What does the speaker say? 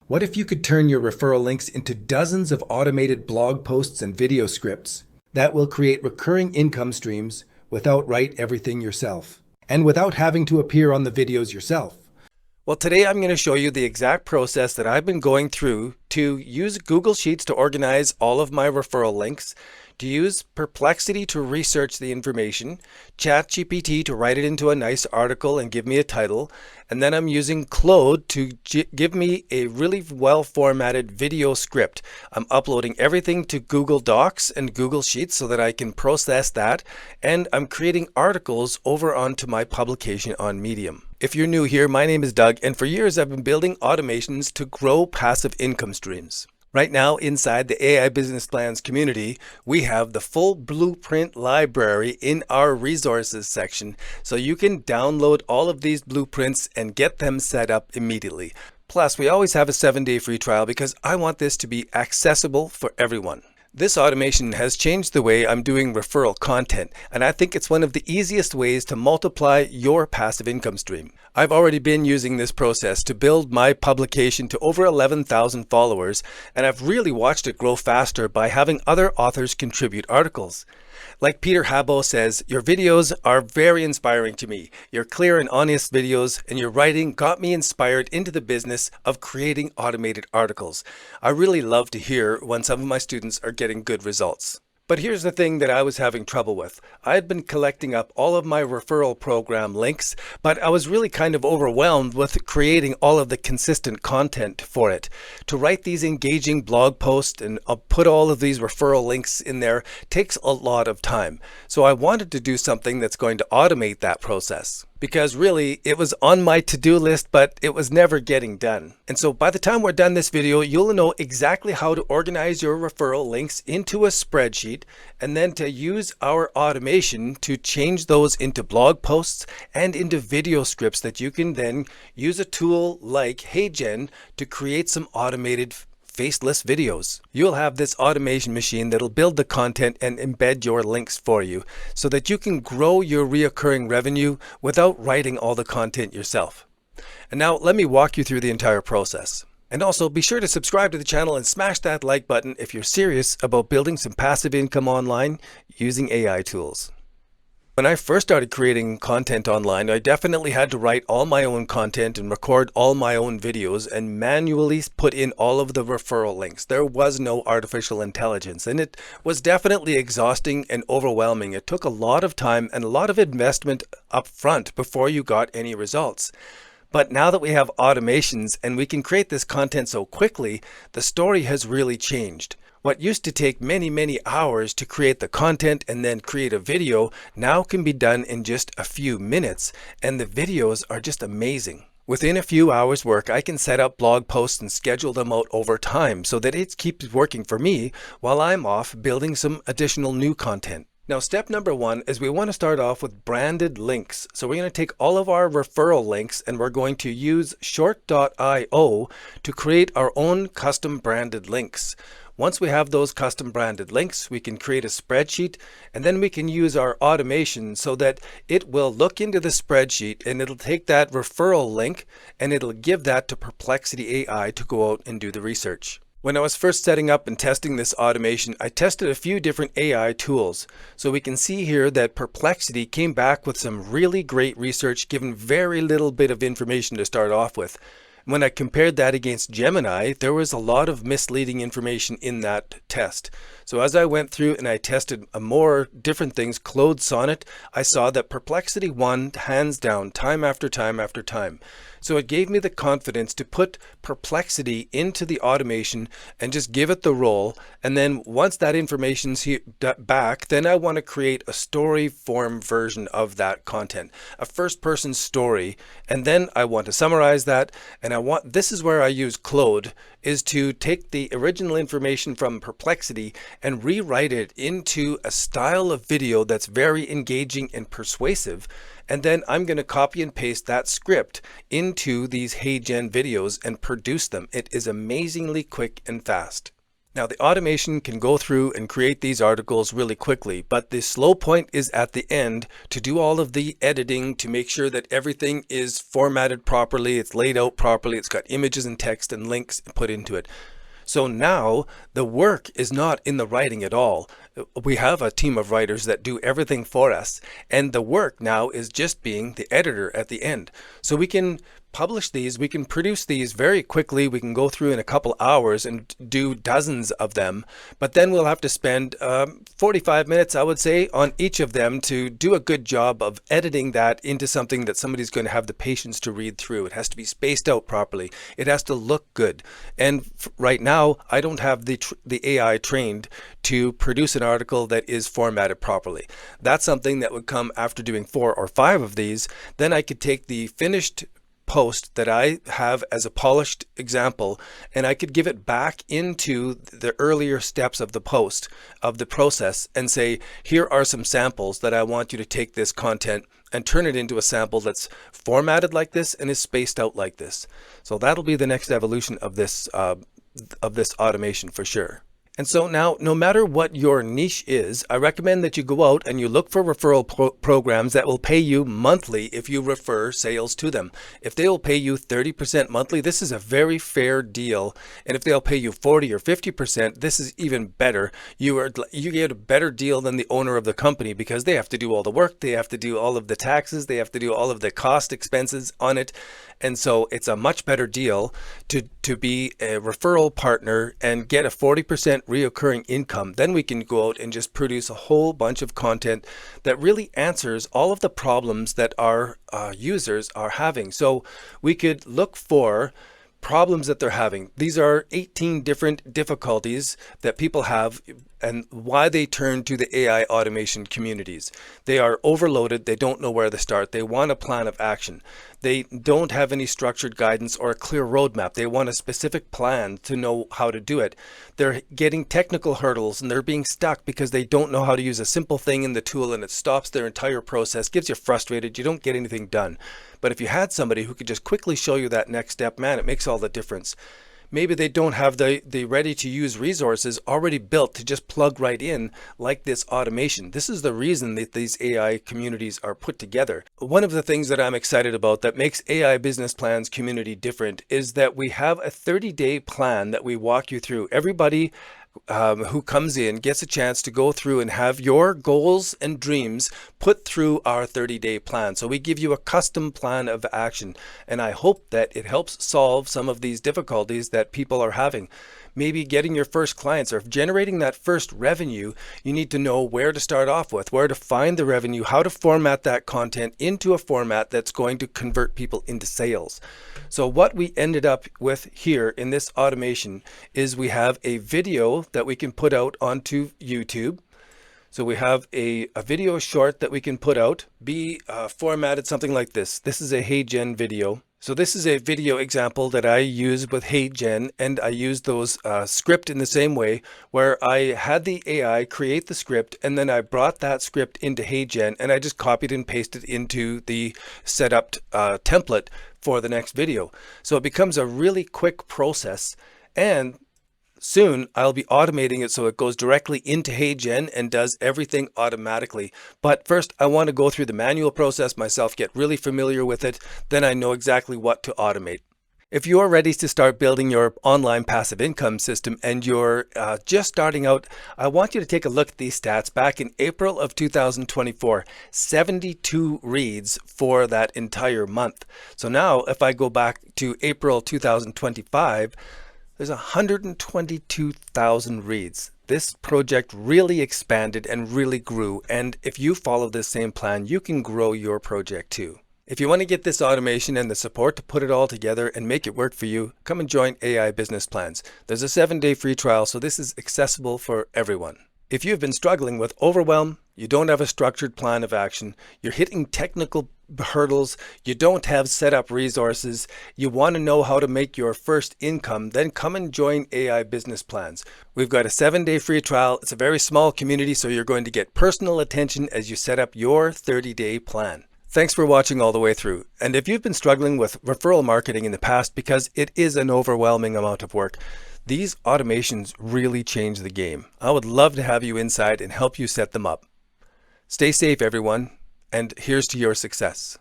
What if you could turn your referral links into dozens of automated blog posts and video scripts that will create recurring income streams without write everything yourself and without having to appear on the videos yourself? Well, today I'm going to show you the exact process that I've been going through to use Google Sheets to organize all of my referral links, to use Perplexity to research the information, ChatGPT to write it into a nice article and give me a title, and then I'm using Claude to give me a really well-formatted video script. I'm uploading everything to Google Docs and Google Sheets so that I can process that, and I'm creating articles over onto my publication on Medium. If you're new here, my name is Doug, and for years I've been building automations to grow passive income streams. Right now, inside the AI Business Plans community, we have the full blueprint library in our resources section, so you can download all of these blueprints and get them set up immediately. Plus, we always have a 7-day free trial because I want this to be accessible for everyone. This automation has changed the way I'm doing referral content, and I think it's one of the easiest ways to multiply your passive income stream. I've already been using this process to build my publication to over 11,000 followers, and I've really watched it grow faster by having other authors contribute articles. Like Peter Habo says, your videos are very inspiring to me. Your clear and honest videos and your writing got me inspired into the business of creating automated articles. I really love to hear when some of my students are getting good results. But here's the thing that I was having trouble with. I had been collecting up all of my referral program links, but I was really kind of overwhelmed with creating all of the consistent content for it. To write these engaging blog posts and put all of these referral links in there takes a lot of time. So I wanted to do something that's going to automate that process. Because really, it was on my to-do list, but it was never getting done. And so by the time we're done this video, you'll know exactly how to organize your referral links into a spreadsheet, and then to use our automation to change those into blog posts and into video scripts that you can then use a tool like HeyGen to create some automated faceless videos. You'll have this automation machine that'll build the content and embed your links for you so that you can grow your reoccurring revenue without writing all the content yourself. And now let me walk you through the entire process. And also be sure to subscribe to the channel and smash that like button if you're serious about building some passive income online using AI tools. When I first started creating content online, I definitely had to write all my own content and record all my own videos and manually put in all of the referral links. There was no artificial intelligence, and it was definitely exhausting and overwhelming. It took a lot of time and a lot of investment up front before you got any results. But now that we have automations and we can create this content so quickly, the story has really changed. What used to take many hours to create the content and then create a video now can be done in just a few minutes, and the videos are just amazing. Within a few hours work, I can set up blog posts and schedule them out over time so that it keeps working for me while I'm off building some additional new content. Now, step number 1 is we want to start off with branded links. So we're going to take all of our referral links and we're going to use short.io to create our own custom branded links. Once we have those custom branded links, we can create a spreadsheet, and then we can use our automation so that it will look into the spreadsheet and it'll take that referral link and it'll give that to Perplexity AI to go out and do the research. When I was first setting up and testing this automation, I tested a few different AI tools. So we can see here that Perplexity came back with some really great research given very little bit of information to start off with. When I compared that against Gemini, there was a lot of misleading information in that test. So as I went through and I tested more different things, Claude Sonnet, I saw that Perplexity won hands down, time after time after time. So it gave me the confidence to put Perplexity into the automation and just give it the role. And then once that information's back, then I want to create a story form version of that content, a first person story. And then I want to summarize that. And this is where I use Claude, is to take the original information from Perplexity and rewrite it into a style of video that's very engaging and persuasive. And then I'm going to copy and paste that script into these HeyGen videos and produce them. It is amazingly quick and fast. Now, the automation can go through and create these articles really quickly, but the slow point is at the end to do all of the editing to make sure that everything is formatted properly, it's laid out properly, it's got images and text and links put into it. So now the work is not in the writing at all. We have a team of writers that do everything for us, and the work now is just being the editor at the end. So we can publish these, we can produce these very quickly. We can go through in a couple hours and do dozens of them, but then we'll have to spend 45 minutes, I would say, on each of them to do a good job of editing that into something that somebody's going to have the patience to read through. It has to be spaced out properly. It has to look good. And right now, I don't have the AI trained to produce an article that is formatted properly. That's something that would come after doing 4 or 5 of these. Then I could take the finished post that I have as a polished example, and I could give it back into the earlier steps of the post, of the process, and say, here are some samples that I want you to take this content and turn it into a sample that's formatted like this and is spaced out like this. So that'll be the next evolution of this automation for sure. And so now, no matter what your niche is, I recommend that you go out and you look for referral programs that will pay you monthly if you refer sales to them. If they will pay you 30% monthly, this is a very fair deal. And if they'll pay you 40 or 50%, this is even better. You get a better deal than the owner of the company because they have to do all the work, they have to do all of the taxes, they have to do all of the cost expenses on it. And so it's a much better deal to be a referral partner and get a 40% reoccurring income. Then we can go out and just produce a whole bunch of content that really answers all of the problems that our users are having. So we could look for problems that they're having. These are 18 different difficulties that people have and why they turn to the AI automation communities. They are overloaded. They don't know where to start. They want a plan of action. They don't have any structured guidance or a clear roadmap. They want a specific plan to know how to do it. They're getting technical hurdles and they're being stuck because they don't know how to use a simple thing in the tool, and it stops their entire process, gets you frustrated. You don't get anything done. But if you had somebody who could just quickly show you that next step, man, it makes all the difference. Maybe they don't have the ready-to-use resources already built to just plug right in like this automation. This is the reason that these AI communities are put together. One of the things that I'm excited about that makes AI Business Plans community different is that we have a 30-day plan that we walk you through. Everybody who comes in gets a chance to go through and have your goals and dreams put through our 30-day plan. So we give you a custom plan of action, and I hope that it helps solve some of these difficulties that people are having. Maybe getting your first clients or generating that first revenue, you need to know where to start off with, where to find the revenue, how to format that content into a format that's going to convert people into sales. So what we ended up with here in this automation is we have a video that we can put out onto YouTube. So we have a video short that we can put out, be formatted something like this. This is a Hey Gen video. So this is a video example that I use with Hey Gen, and I use those script in the same way where I had the AI create the script, and then I brought that script into Hey Gen and I just copied and pasted into the setup template for the next video. So it becomes a really quick process, and soon I'll be automating it so it goes directly into Hey Gen and does everything automatically. But first I want to go through the manual process myself, get really familiar with it, then I know exactly what to automate. If you're ready to start building your online passive income system and you're just starting out, I want you to take a look at these stats. Back in April of 2024, 72 reads for that entire month. So now if I go back to April 2025, there's 122,000 reads. This project really expanded and really grew. And if you follow this same plan, you can grow your project too. If you want to get this automation and the support to put it all together and make it work for you, come and join AI Business Plans. There's a 7-day free trial, so this is accessible for everyone. If you've been struggling with overwhelm, you don't have a structured plan of action, you're hitting technical hurdles, you don't have set up resources, you want to know how to make your first income, then come and join AI Business Plans. We've got a 7-day free trial. It's a very small community, so you're going to get personal attention as you set up your 30-day plan. Thanks for watching all the way through. And if you've been struggling with referral marketing in the past because it is an overwhelming amount of work, These automations really change the game. I would love to have you inside and help you set them up. Stay safe, everyone, and here's to your success.